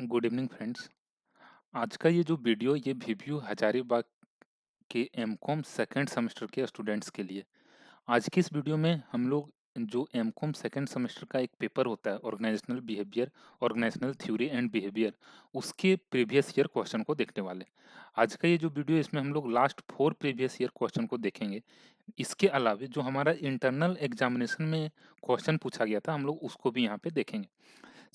Good evening friends. आज का ये जो वीडियो ये वीडियो हजारीबाग के एमकॉम सेकेंड सेमेस्टर के स्टूडेंट्स के लिए। आज की इस वीडियो में हम लोग जो एमकॉम सेकेंड सेमेस्टर का एक पेपर होता है organisational behaviour, organisational theory and behaviour, उसके प्रीवियस ईयर क्वेश्चन को देखने वाले। आज का ये जो वीडियो इसमें हम लोग लास्ट 4 प्रीवियस ईयर क्वेश्चन को देखेंगे। इसके अलावा जो हमारा इंटरनल एग्जामिनेशन में क्वेश्चन पूछा गया था हम लोग उसको भी यहाँ पे देखेंगे।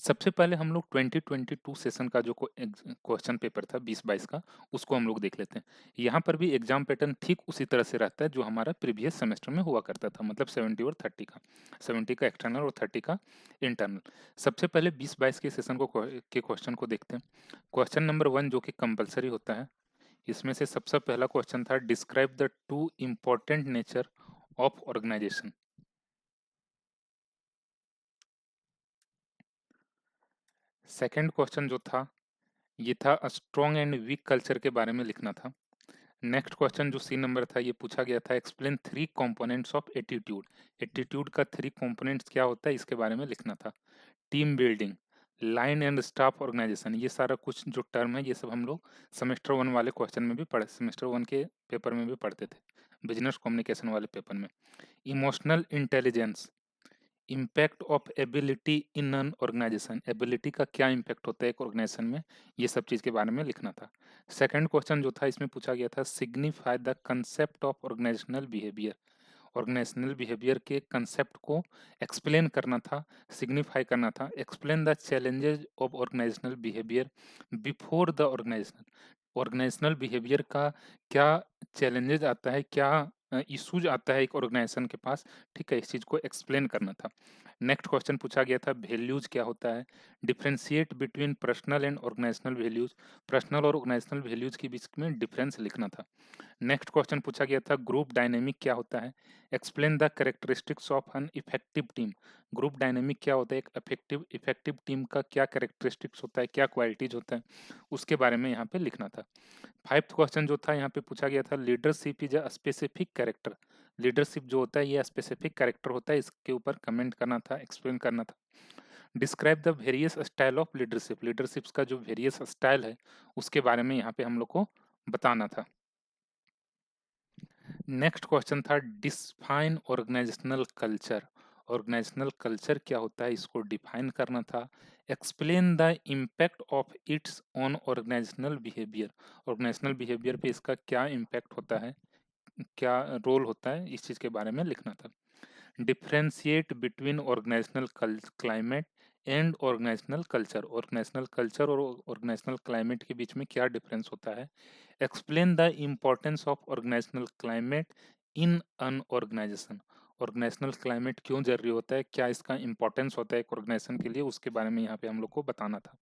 सबसे पहले हम लोग 2022 सेशन का जो क्वेश्चन पेपर था 2022 का, उसको हम लोग देख लेते हैं। यहाँ पर भी एग्जाम पैटर्न ठीक उसी तरह से रहता है जो हमारा प्रीवियस सेमेस्टर में हुआ करता था, मतलब 70 और 30 का, 70 का एक्सटर्नल और 30 का इंटरनल। सबसे पहले 2022 के सेशन के क्वेश्चन को देखते हैं। क्वेश्चन नंबर 1 जो कि कंपलसरी होता है, इसमें से सबसे पहला क्वेश्चन था describe the two important nature of organisation. Second question जो था ये था स्ट्रॉन्ग एंड वीक कल्चर के बारे में लिखना था। नेक्स्ट क्वेश्चन जो सी नंबर था ये पूछा गया था explain 3 components of attitude. Attitude का 3 कंपोनेंट्स क्या होता है इसके बारे में लिखना था। Team building, line and staff organisation, ये सारा कुछ जो टर्म है ये सब हम लोग सेमेस्टर 1 वाले क्वेश्चन में भी पढ़े, सेमेस्टर 1 के पेपर में भी पढ़ते थे, बिजनेस कम्युनिकेशन वाले पेपर में। Emotional intelligence, impact of ability in an organisation, ability का क्या इम्पैक्ट होता है एक ऑर्गेनाइजेशन में, ये सब चीज़ के बारे में लिखना था। सेकंड क्वेश्चन जो था इसमें पूछा गया था signify the concept of organisational behaviour. Organisational behaviour के कंसेप्ट को एक्सप्लेन करना था, सिग्निफाई करना था। Explain the challenges of organisational behaviour before the organisation, organisational behaviour का क्या चैलेंजेस आता है, क्या इश्यूज आता है एक ऑर्गेनाइजेशन के पास, ठीक है, इस चीज़ को एक्सप्लेन करना था। नेक्स्ट क्वेश्चन पूछा गया था वैल्यूज क्या होता है, differentiate between personal and organisational values, personal और ऑर्गेनाइजेशनल वैल्यूज के बीच में डिफरेंस लिखना था। नेक्स्ट क्वेश्चन पूछा गया था ग्रुप डायनेमिक क्या होता है, explain the characteristics of an effective team. Group dynamic क्या होता है, एक इफेक्टिव इफेक्टिव टीम का क्या कैरेक्टरिस्टिक्स होता है, क्या क्वालिटीज होता है, उसके बारे में यहाँ पे लिखना था। फाइव्थ क्वेश्चन जो था यहाँ पे पूछा गया था leadership is a specific character. Leadership जो होता है ये स्पेसिफिक कैरेक्टर होता है, इसके ऊपर कमेंट करना था, एक्सप्लेन करना था। Describe the various style of leadership, leadership का जो वेरियस स्टाइल है उसके बारे में यहाँ पे हम लोग को बताना था। नेक्स्ट क्वेश्चन था define organisational culture. Organisational culture क्या होता है इसको डिफाइन करना था। Explain the impact of its on organisational behaviour, organisational behaviour पे इसका क्या इम्पैक्ट होता है, क्या रोल होता है, इस चीज़ के बारे में लिखना था। Differentiate between organisational climate and organisational culture, organisational culture और ऑर्गेनाइजेशनल क्लाइमेट के बीच में क्या डिफरेंस होता है। Explain the importance of organisational climate in an organisation, organisational climate क्यों जरूरी होता है, क्या इसका इंपॉर्टेंस होता है एक ऑर्गेनाइजेशन के लिए, उसके बारे में यहाँ पे हम लोग को बताना था।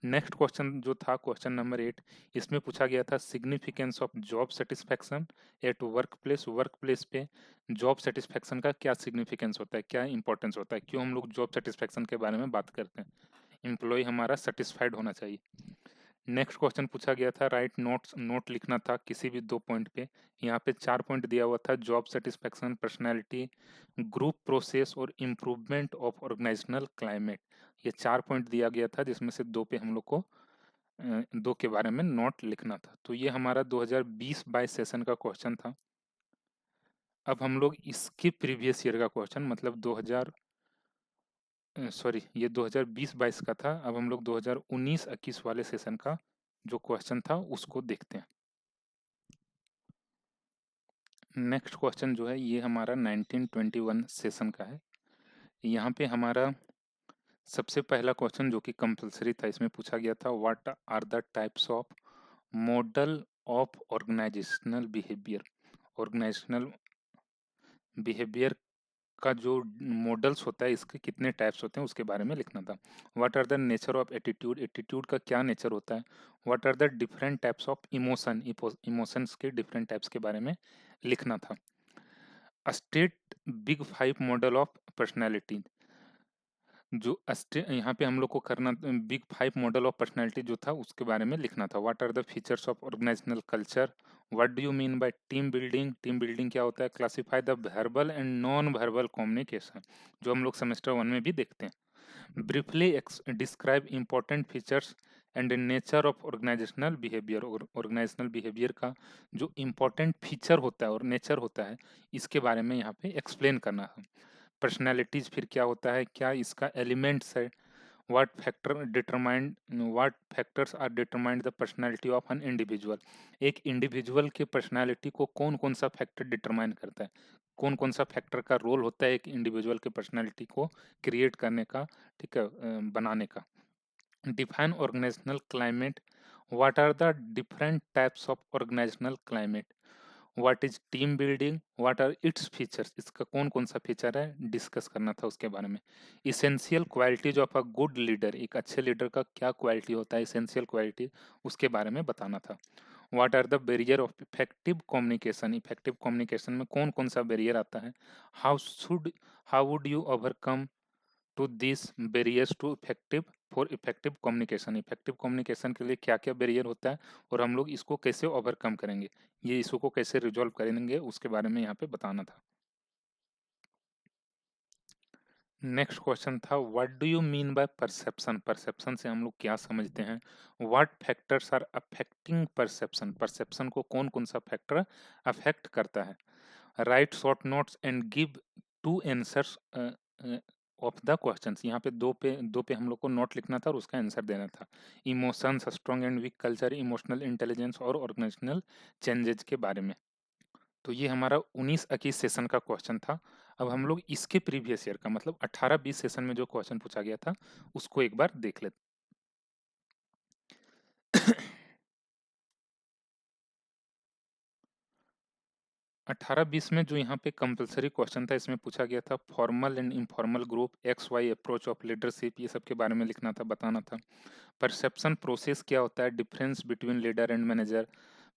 नेक्स्ट क्वेश्चन जो था क्वेश्चन नंबर 8, इसमें पूछा गया था significance of job satisfaction at work place. Work place पे जॉब सेटिस्फैक्शन का क्या सिग्निफिकेंस होता है, क्या इंपॉर्टेंस होता है, क्यों हम लोग जॉब सेटिस्फैक्शन के बारे में बात करते हैं, एम्प्लॉय हमारा सेटिस्फाइड होना चाहिए। नेक्स्ट क्वेश्चन पूछा गया था राइट नोट्स, नोट लिखना था किसी भी 2 पॉइंट पे। यहाँ पे 4 पॉइंट दिया हुआ था, job satisfaction, personality, group process और इम्प्रूवमेंट ऑफ ऑर्गेनाइजेशनल क्लाइमेट। ये 4 पॉइंट दिया गया था जिसमें से 2 पे हम लोग को 2 के बारे में नोट लिखना था। तो ये हमारा 2020-22 सेशन का क्वेश्चन था। अब हम लोग इसके प्रीवियस ईयर का क्वेश्चन, मतलब 2000 सॉरी ये 2020-22 का था, अब हम लोग 2019-21 वाले सेशन का जो क्वेश्चन था उसको देखते हैं। नेक्स्ट क्वेश्चन जो है ये हमारा 1921 सेशन का है। यहाँ पे हमारा सबसे पहला क्वेश्चन जो कि कंपलसरी था, इसमें पूछा गया था what are the types of model of organisational behaviour. Organisational behaviour का जो मॉडल्स होता है इसके कितने टाइप्स होते हैं उसके बारे में लिखना था। What are the nature of attitude, attitude का क्या नेचर होता है। What are the different types of emotion, emotions के डिफरेंट टाइप्स के बारे में लिखना था। State big 5 model of personality, जो यहाँ पे हम लोग को करना बिग 5 मॉडल ऑफ पर्सनैलिटी जो था उसके बारे में लिखना था। What are the features of organisational culture, what do you mean by team building, team building क्या होता है। Classify the verbal and non verbal communication, जो हम लोग सेमेस्टर 1 में भी देखते हैं। Briefly describe important features and nature of organisational behaviour. Organisational behaviour का जो इम्पोर्टेंट फीचर होता है और नेचर होता है, इसके बारे में यहाँ पे एक्सप्लेन करना है। पर्सनैलिटीज फिर क्या होता है, क्या इसका एलिमेंट्स है, what factors are determined the personality of an individual. एक इंडिविजुअल के पर्सनैलिटी को कौन कौन सा फैक्टर डिटरमाइन करता है, कौन कौन सा फैक्टर का रोल होता है एक इंडिविजुअल के पर्सनैलिटी को क्रिएट करने का, ठीक है, बनाने का। Define organisational climate. What are the different types of organisational climate. What is team building, what are its features, इसका कौन कौन सा फीचर है डिस्कस करना था उसके बारे में। Essential qualities of a good leader, एक अच्छे लीडर का क्या क्वालिटी होता है, इसेंशियल क्वालिटी, उसके बारे में बताना था। What are the barrier of effective communication, effective communication में कौन कौन सा बैरियर आता है। How should how would you overcome to this barriers to effective for effective communication, effective communication के लिए क्या क्या बैरियर होता है और हम लोग इसको कैसे ओवरकम करेंगे, ये इशू को कैसे रिजॉल्व करेंगे, उसके बारे में यहाँ पे बताना था। नेक्स्ट क्वेश्चन था what do you mean by perception, perception से हम लोग क्या समझते हैं। What factors are affecting perception, perception को कौन कौन सा फैक्टर अफेक्ट करता है। Write short notes and give two answers of the questions, यहाँ पे दो पे हम लोग को नोट लिखना था और उसका आंसर देना था। Emotions, strong and weak culture, emotional intelligence और ऑर्गेनाइजेशनल चेंजेज के बारे में। तो ये हमारा 19-21 सेशन का क्वेश्चन था। अब हम लोग इसके प्रीवियस ईयर का मतलब 18-20 सेशन में जो क्वेश्चन पूछा गया था उसको एक बार देख लेते। 18-20 में जो यहाँ पे कंपलसरी क्वेश्चन था, इसमें पूछा गया था formal and informal group, X Y approach of leadership, ये सब के बारे में लिखना था, बताना था। परसेप्शन प्रोसेस क्या होता है, difference between leader and manager,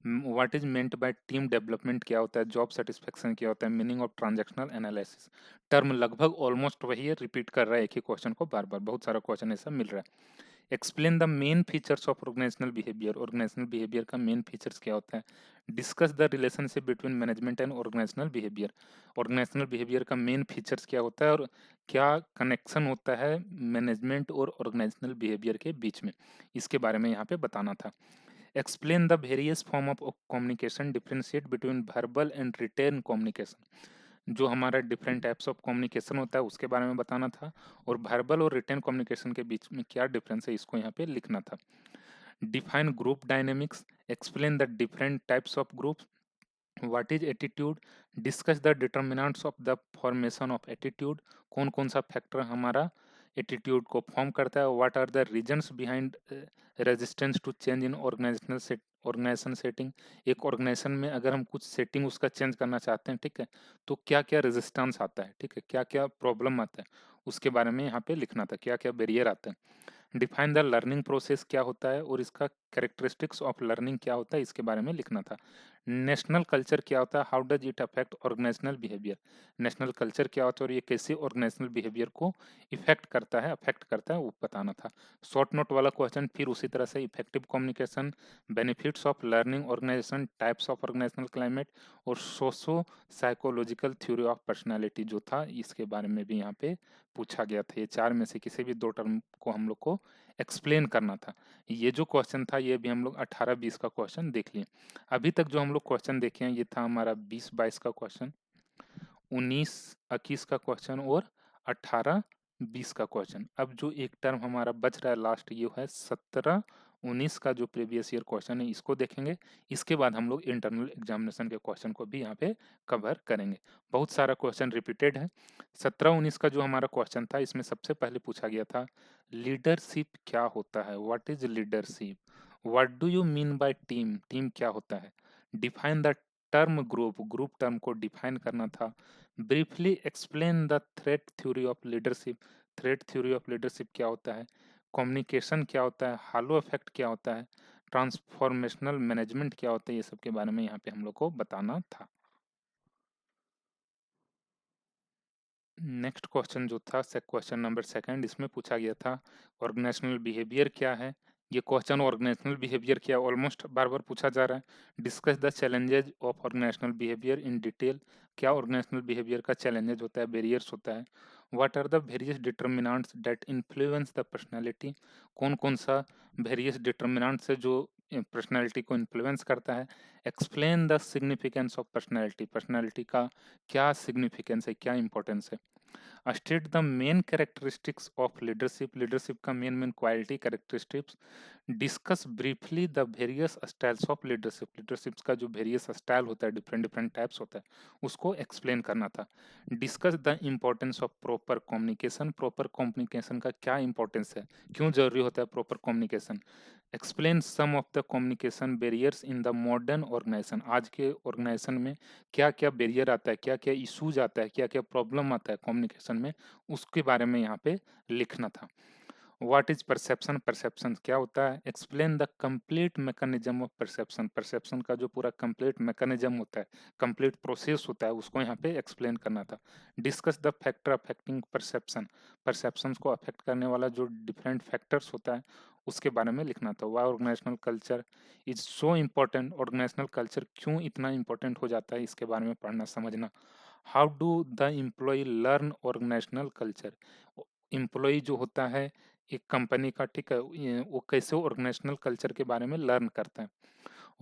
what is meant by team development क्या होता है, जॉब सेटिस्फेक्शन क्या होता है, meaning of transactional analysis. Term लगभग ऑलमोस्ट वही है, रिपीट कर रहा है एक ही क्वेश्चन को बार बार, बहुत सारा क्वेश्चन ऐसा मिल रहा है। Explain the main features of organisational behaviour, organisational behaviour का मेन फीचर्स क्या होता है। Discuss the relationship between management and organisational behaviour, organisational behaviour का मेन फीचर्स क्या होता है और क्या कनेक्शन होता है मैनेजमेंट और ऑर्गेनाइजेशनल बिहेवियर के बीच में, इसके बारे में यहाँ पे बताना था। Explain the various form of communication, differentiate between verbal and written communication, जो हमारा डिफरेंट टाइप्स ऑफ कम्युनिकेशन होता है उसके बारे में बताना था और वर्बल और रिटेन कम्युनिकेशन के बीच में क्या डिफरेंस है इसको यहाँ पे लिखना था। Define group dynamics, explain the different types of groups, what is attitude, discuss the determinants of the formation of attitude, कौन कौन सा फैक्टर हमारा एटीट्यूड को फॉर्म करता है, what are the reasons behind resistance to change in organisation setting, एक organisation में अगर हम कुछ सेटिंग उसका चेंज करना चाहते हैं, ठीक है, तो क्या क्या रेजिस्टेंस आता है, ठीक है, क्या क्या प्रॉब्लम आता है, उसके बारे में यहाँ पे लिखना था, क्या क्या बैरियर आते हैं। डिफाइन द लर्निंग प्रोसेस क्या होता है और इसका कैरेक्टरिस्टिक्स ऑफ लर्निंग क्या होता है, इसके बारे में लिखना था। नेशनल कल्चर क्या होता है, how does it affect organisational behaviour, national culture क्या होता है और ये कैसे ऑर्गेनाइजेशनल बिहेवियर को इफेक्ट करता है, अफेक्ट करता है, वो बताना था। शॉर्ट नोट वाला क्वेश्चन फिर उसी तरह से effective communication, benefits of learning organization, types of organisational climate और socio psychological theory of personality जो था, इसके बारे में भी यहाँ पे पूछा गया था। ये चार में से किसी भी दो टर्म को हम लोग को एक्सप्लेन करना था। ये जो क्वेश्चन था ये भी हम लोग 18-20 का क्वेश्चन देख लिए। अभी तक जो हम लोग क्वेश्चन देखे हैं ये था हमारा 20-22 का क्वेश्चन, 19-21 का क्वेश्चन और 18-20 का क्वेश्चन। अब जो एक टर्म हमारा बच रहा है लास्ट, ये है 17-19 का जो प्रीवियस ईयर क्वेश्चन है, इसको देखेंगे। इसके बाद हम लोग इंटरनल एग्जामिनेशन के क्वेश्चन को भी यहाँ पे कवर करेंगे। बहुत सारा क्वेश्चन रिपीटेड है। 17-19 का जो हमारा क्वेश्चन था, इसमें सबसे पहले पूछा गया था लीडरशिप क्या होता है, what is leadership, what do you mean by team, team क्या होता है, define the term group, group term को डिफाइन करना था। Briefly explain the threat theory of leadership, threat theory of leadership क्या होता है, कम्युनिकेशन क्या होता है, हालो इफेक्ट क्या होता है, ट्रांसफॉर्मेशनल मैनेजमेंट क्या होता है, ये सब के बारे में यहाँ पे हम लोग को बताना था। नेक्स्ट क्वेश्चन जो था क्वेश्चन नंबर सेकंड, इसमें पूछा गया था ऑर्गेनाइजेशनल बिहेवियर क्या है। ये क्वेश्चन ऑर्गेनाइजेशनल बिहेवियर क्या ऑलमोस्ट बार बार पूछा जा रहा है। Discuss the challenges of organisational behaviour in detail, क्या ऑर्गेनाइजेशनल बिहेवियर का चैलेंजेज होता है, बैरियर्स होता है। What are the various determinants that influence the personality, कौन कौन सा वेरियस डिटर्मिनेंट्स है जो पर्सनालिटी को इन्फ्लुएंस करता है। Explain the significance of personality, personality का क्या सिग्निफिकेंस है, क्या इंपॉर्टेंस है। State the main characteristics of leadership, leadership का main main quality characteristics. Discuss briefly the various styles of leadership, leadership का जो वेरियस स्टाइल होता है, डिफरेंट डिफरेंट टाइप्स होता है, उसको एक्सप्लेन करना था। Discuss the importance of proper communication, proper communication का क्या इंपॉर्टेंस है, क्यों जरूरी होता है proper communication. Explain some of the communication barriers in the modern organisation, आज के ऑर्गेनाइजेशन में क्या क्या बैरियर आता है, क्या क्या इशूज आता है, क्या क्या प्रॉब्लम आता है कम्युनिकेशन में, उसके बारे में यहाँ पे लिखना था। व्हाट इज परसेप्शन, परसेप्शन क्या होता है। Explain the complete mechanism of perception, perception का जो पूरा कंप्लीट मैकेनिज्म होता है, कंप्लीट प्रोसेस होता है, उसको यहाँ पे एक्सप्लेन करना था। Discuss the factor affecting perception, perception को अफेक्ट करने वाला जो डिफरेंट फैक्टर्स होता है उसके बारे में लिखना था। Why organisational culture is so important, organisational culture क्यों इतना इम्पोर्टेंट हो जाता है, इसके बारे में पढ़ना समझना। How do the employee learn organisational culture, employee जो होता है एक कंपनी का, ठीक है, वो कैसे ऑर्गेनाइजेशनल कल्चर के बारे में लर्न करता है।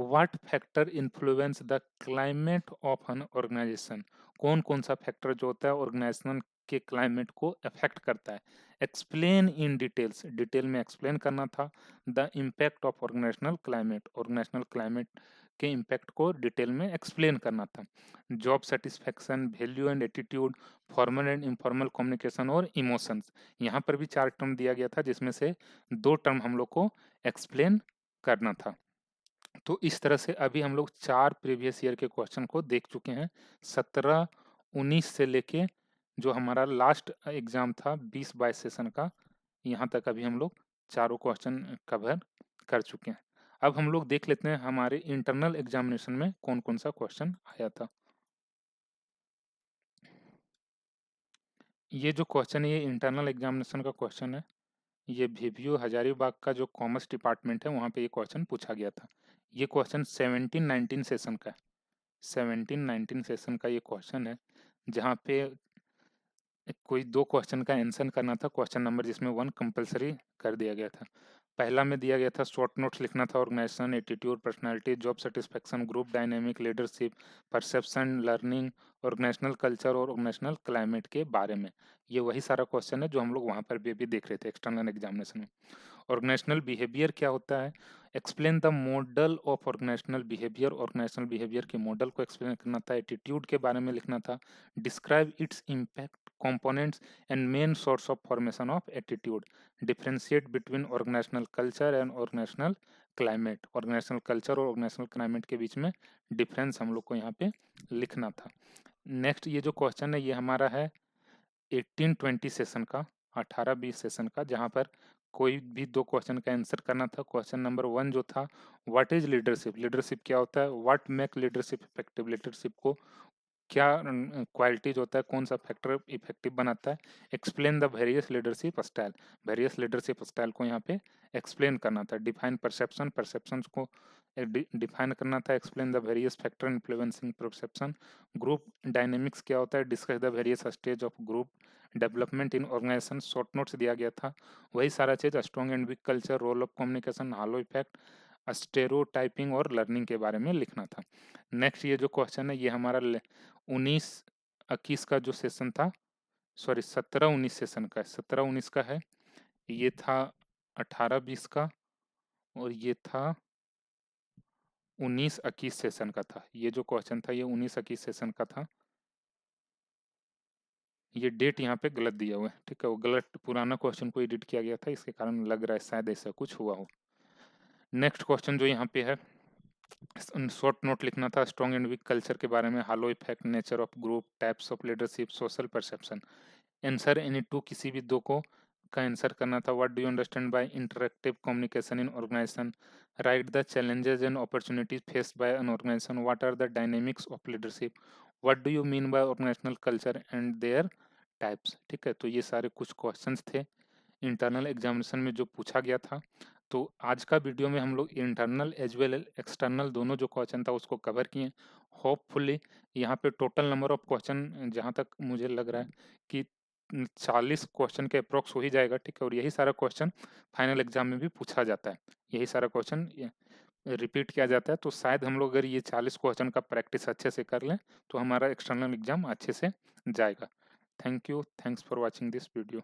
What factor influence the climate of an organisation, कौन कौन सा फैक्टर जो होता है ऑर्गेनाइजेशन के क्लाइमेट को अफेक्ट करता है। एक्सप्लेन इन डिटेल्स, डिटेल में एक्सप्लेन करना था। The impact of organisational climate, organisational climate के इम्पैक्ट को डिटेल में एक्सप्लेन करना था। Job satisfaction, value and attitude, formal and informal communication और इमोशंस, यहाँ पर भी 4 टर्म दिया गया था जिसमें से 2 टर्म हम लोग को एक्सप्लेन करना था। तो इस तरह से अभी हम लोग 4 प्रीवियस ईयर के क्वेश्चन को देख चुके हैं। 17 19 से लेके जो हमारा लास्ट एग्जाम था 20 22 सेशन का, यहाँ तक अभी हम लोग चारों क्वेश्चन कवर कर चुके हैं। अब हम लोग देख लेते हैं हमारे इंटरनल एग्जामिनेशन में कौन कौन सा क्वेश्चन आया था। ये जो क्वेश्चन है ये इंटरनल एग्जामिनेशन का क्वेश्चन है। ये वीवीयू हजारीबाग का जो कॉमर्स डिपार्टमेंट है वहाँ पे ये क्वेश्चन पूछा गया था। ये क्वेश्चन 17-19 सेशन का है। 17-19 सेशन का ये क्वेश्चन है, जहाँ पे कोई 2 क्वेश्चन का आंसर करना था, क्वेश्चन नंबर जिसमें 1 कंपलसरी कर दिया गया था। पहला में दिया गया था शॉर्ट नोट्स लिखना था, organisation, attitude, personality, job satisfaction, group dynamic, leadership, perception, learning, organisational culture और ऑर्गेनाइजेशनल क्लाइमेट के बारे में। ये वही सारा क्वेश्चन है जो हम लोग वहाँ पर भी अभी देख रहे थे एक्सटर्नल एग्जामिनेशन में। ऑर्गेनाइजेशनल बिहेवियर क्या होता है। Explain the model of organisational behaviour, organisational behaviour के मॉडल को एक्सप्लेन करना था। एटीट्यूड के बारे में लिखना था। Describe its impact, components and main source of formation of attitude, differentiate between organizational culture and organizational climate, organizational culture और organizational climate के बीच में डिफरेंस हम लोग को यहाँ पे लिखना था। नेक्स्ट ये जो क्वेश्चन है ये हमारा है 18-20 सेशन का, 18-20 सेशन का, जहाँ पर कोई भी 2 क्वेश्चन का आंसर करना था। क्वेश्चन नंबर 1 जो था, व्हाट इज लीडरशिप, लीडरशिप क्या होता है। What make leadership effective, leadership को क्या क्वालिटीज होता है, कौन सा फैक्टर इफेक्टिव बनाता है। Explain the various leadership style, various leadership style को यहाँ पे एक्सप्लेन करना था। डिफाइन परसेप्शन, परसेप्शन को डिफाइन करना था। Explain the various factor influencing perception. Group dynamics क्या होता है। Discuss the various stage of group development in organization, short notes दिया गया था। वही सारा चीज, strong and weak culture, role of communication, halo effect, stereotyping और लर्निंग के बारे में लिखना था। नेक्स्ट ये जो क्वेश्चन है ये हमारा 19-21 का जो सेशन था, सॉरी 17-19 सेशन का है, 17-19 का है। ये था 18-20 का और ये था 19-21 सेशन का था। ये जो क्वेश्चन था ये 19-21 सेशन का था। ये डेट यहाँ पे गलत दिया हुआ है, ठीक है, वो गलत पुराना क्वेश्चन को एडिट किया गया था, इसके कारण लग रहा है शायद ऐसा कुछ हुआ हो। नेक्स्ट क्वेश्चन जो यहाँ पे है, शॉर्ट नोट लिखना था। स्ट्रॉन्ग एंड वीक कल्चर के बारे में, halo effect, nature of group, types of leadership, social perception. Answer any two, किसी भी 2 को का आंसर करना था। What do you understand by interactive communication in organization. Write the challenges and opportunities faced by an organization. What are the dynamics of leadership. What do you mean by organizational culture and their types. ठीक है, तो ये सारे कुछ questions थे internal examination में जो पूछा गया था। तो आज का वीडियो में हम लोग इंटरनल एज वेल एक्सटर्नल दोनों जो क्वेश्चन था उसको कवर किए। होपफुली यहाँ पे टोटल नंबर ऑफ क्वेश्चन जहाँ तक मुझे लग रहा है कि 40 क्वेश्चन के अप्रोक्स हो ही जाएगा, ठीक है। और यही सारा क्वेश्चन फाइनल एग्जाम में भी पूछा जाता है, यही सारा क्वेश्चन रिपीट किया जाता है। तो शायद हम लोग अगर ये 40 क्वेश्चन का प्रैक्टिस अच्छे से कर लें तो हमारा एक्सटर्नल एग्जाम अच्छे से जाएगा। Thank you, thanks for watching this video.